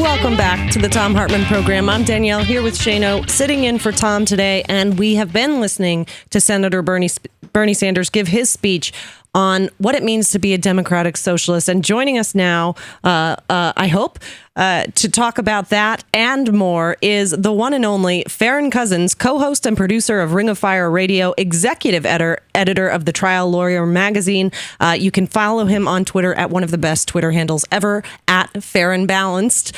Welcome back to the Thom Hartmann Program. I'm Danielle here with Shano, sitting in for Tom today, and we have been listening to Senator Bernie Sanders give his speech on what it means to be a democratic socialist. And joining us now, I hope, to talk about that and more is the one and only Farron Cousins, co-host and producer of Ring of Fire Radio, executive editor of The Trial Lawyer magazine. You can follow him on Twitter at one of the best Twitter handles ever, at Farron Balanced,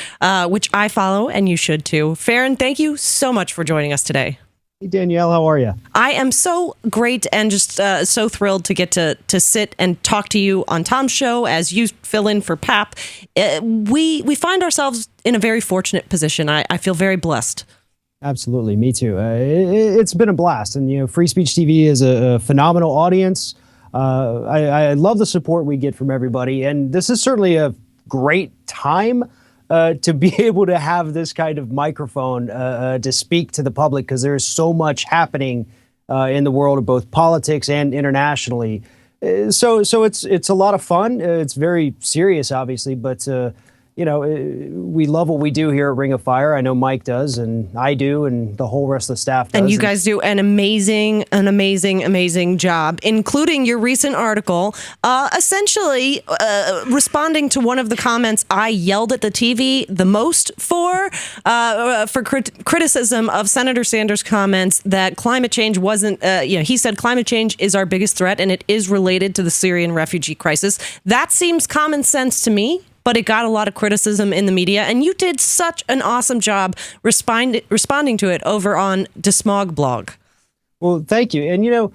which I follow, and you should too. Farron, thank you so much for joining us today. Hey, Danielle, how are you? I am so great and just so thrilled to get to sit and talk to you on Tom's show as you fill in for Pap. We find ourselves in a very fortunate position. I feel very blessed. Absolutely. Me too. It's been a blast. And, Free Speech TV is a phenomenal audience. I love the support we get from everybody. And this is certainly a great time to be able to have this kind of microphone to speak to the public, because there's so much happening in the world of both politics and internationally. So it's a lot of fun. It's very serious, obviously, but we love what we do here at Ring of Fire. I know Mike does, and I do, and the whole rest of the staff does. And you guys do an amazing job, including your recent article, essentially responding to one of the comments I yelled at the TV the most for criticism of Senator Sanders' comments that climate change wasn't, he said climate change is our biggest threat and it is related to the Syrian refugee crisis. That seems common sense to me, but it got a lot of criticism in the media, and you did such an awesome job responding to it over on DeSmog blog. Well, thank you. And,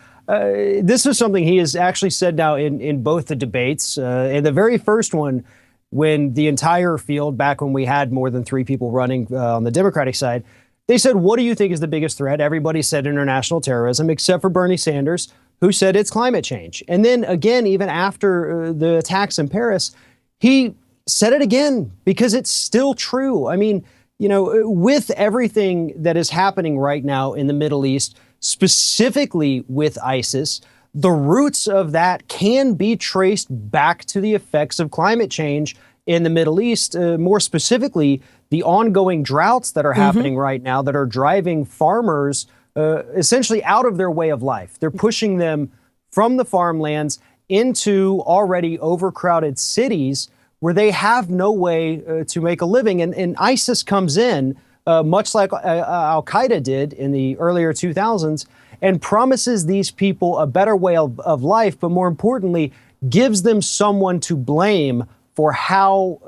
this is something he has actually said now in both the debates. In the very first one, when the entire field, back when we had more than 3 people running on the Democratic side, they said, what do you think is the biggest threat? Everybody said international terrorism, except for Bernie Sanders, who said it's climate change. And then again, even after the attacks in Paris, he said it again, because it's still true. I mean, with everything that is happening right now in the Middle East, specifically with ISIS, the roots of that can be traced back to the effects of climate change in the Middle East. More specifically, the ongoing droughts that are happening right now that are driving farmers essentially out of their way of life. They're pushing them from the farmlands into already overcrowded cities where they have no way to make a living. And ISIS comes in, much like Al-Qaeda did in the earlier 2000s, and promises these people a better way of life, but more importantly, gives them someone to blame for how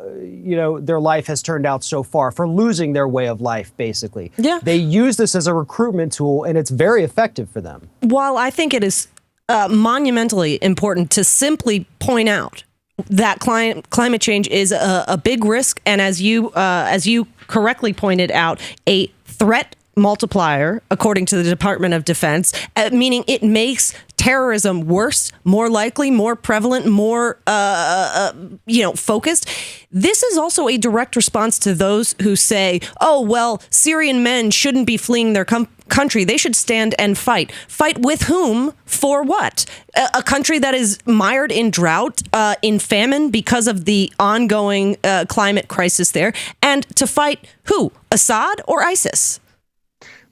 their life has turned out so far, for losing their way of life, basically. Yeah. They use this as a recruitment tool, and it's very effective for them. While I think it is monumentally important to simply point out that climate change is a big risk, and as you correctly pointed out, a threat multiplier, according to the Department of Defense, meaning it makes terrorism worse, more likely, more prevalent, more focused. This is also a direct response to those who say, oh, well, Syrian men shouldn't be fleeing their country. They should stand and fight. Fight with whom? For what? A country that is mired in drought, in famine because of the ongoing climate crisis there. And to fight who? Assad or ISIS?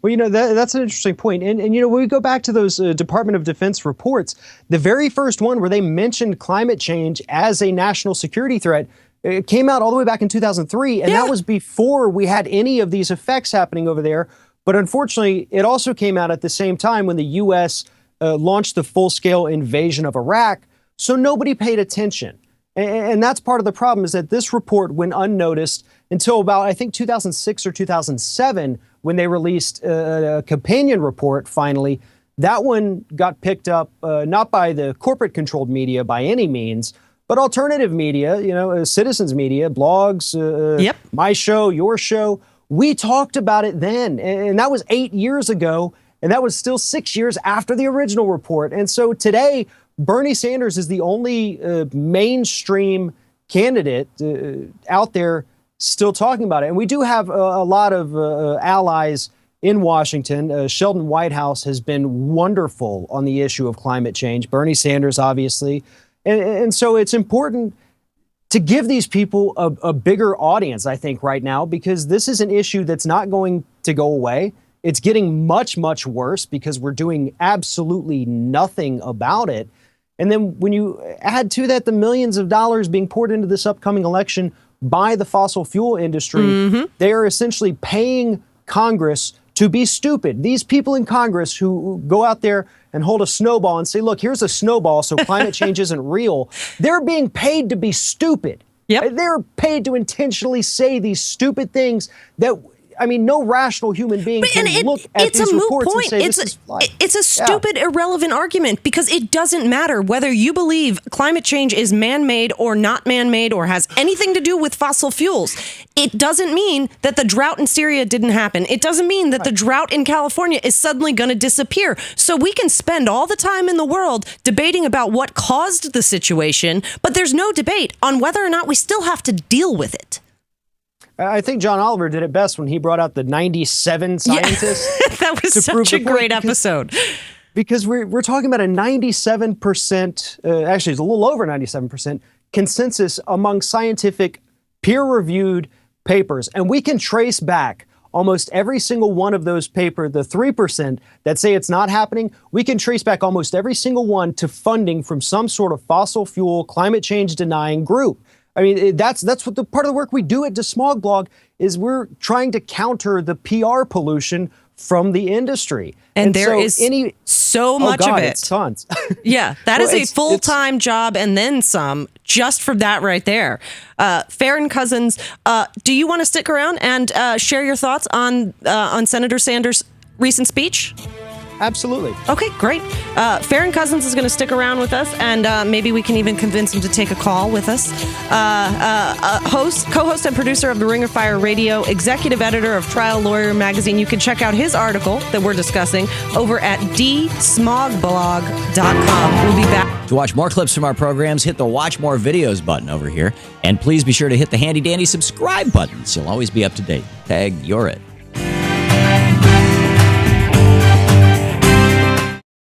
Well, that's an interesting point. And when we go back to those Department of Defense reports, the very first one where they mentioned climate change as a national security threat, it came out all the way back in 2003. And that was before we had any of these effects happening over there. But unfortunately, it also came out at the same time when the U.S. Launched the full-scale invasion of Iraq. So nobody paid attention. And that's part of the problem, is that this report went unnoticed until about, I think, 2006 or 2007, when they released a companion report, finally. That one got picked up not by the corporate-controlled media by any means, but alternative media, citizens media, blogs, my show, your show. We talked about it then, and that was 8 years ago, and that was still 6 years after the original report. And so today, Bernie Sanders is the only mainstream candidate out there still talking about it. And we do have a lot of allies in Washington. Sheldon Whitehouse has been wonderful on the issue of climate change. Bernie Sanders, obviously. And so it's important to give these people a bigger audience, I think, right now, because this is an issue that's not going to go away. It's getting much, much worse because we're doing absolutely nothing about it. And then when you add to that the millions of dollars being poured into this upcoming election by the fossil fuel industry, they are essentially paying Congress to be stupid. These people in Congress who go out there and hold a snowball and say, look, here's a snowball, so climate change isn't real. They're being paid to be stupid. Yep. They're paid to intentionally say these stupid things that, I mean, no rational human being can look at these reports and say this is flawed. It's a stupid, irrelevant argument because it doesn't matter whether you believe climate change is man-made or not man-made or has anything to do with fossil fuels. It doesn't mean that the drought in Syria didn't happen. It doesn't mean that the drought in California is suddenly going to disappear. So we can spend all the time in the world debating about what caused the situation, but there's no debate on whether or not we still have to deal with it. I think John Oliver did it best when he brought out the 97 scientists. Yeah. That was such a great episode. Because we're talking about a 97%, actually it's a little over 97% consensus among scientific peer-reviewed papers. And we can trace back almost every single one of those papers, the 3% that say it's not happening, we can trace back almost every single one to funding from some sort of fossil fuel, climate change denying group. I mean, that's what the part of the work we do at DeSmog Blog is we're trying to counter the PR pollution from the industry. And there is so much of it. It's tons. Yeah, that is a full-time job and then some just for that right there. Farron Cousins, do you want to stick around and share your thoughts on Senator Sanders' recent speech? Absolutely. Okay, great. Farron Cousins is going to stick around with us, and maybe we can even convince him to take a call with us. Co-host and producer of the Ring of Fire Radio, executive editor of Trial Lawyer Magazine. You can check out his article that we're discussing over at dsmogblog.com. We'll be back. To watch more clips from our programs, hit the Watch More Videos button over here. And please be sure to hit the handy-dandy subscribe button so you'll always be up to date. Tag, you're it.